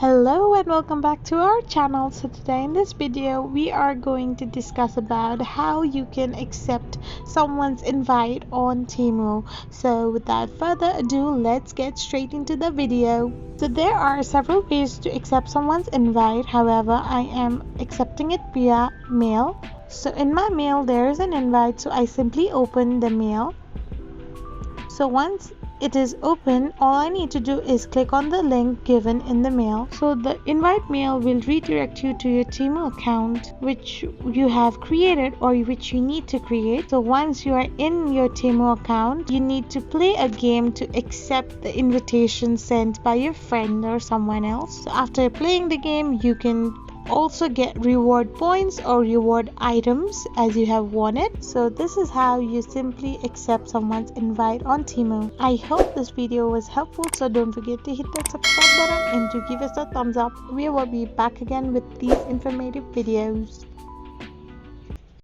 Hello and welcome back to our channel. So today in this video we are going to discuss about how you can accept someone's invite on Temu. So without further ado, let's get straight into the video. So there are several ways to accept someone's invite. However, I am accepting it via mail. So in my mail there is an invite, so I simply open the mail. So once it is open, all I need to do is click on the link given in the mail. So the invite mail will redirect you to your Temu account which you have created or which you need to create. So once you are in your Temu account, you need to play a game to accept the invitation sent by your friend or someone else. So after playing the game, you can also get reward points or reward items as you have won it. So this is how you simply accept someone's invite on Temu. I hope this video was helpful, so don't forget to hit that subscribe button and to give us a thumbs up. We will be back again with these informative videos.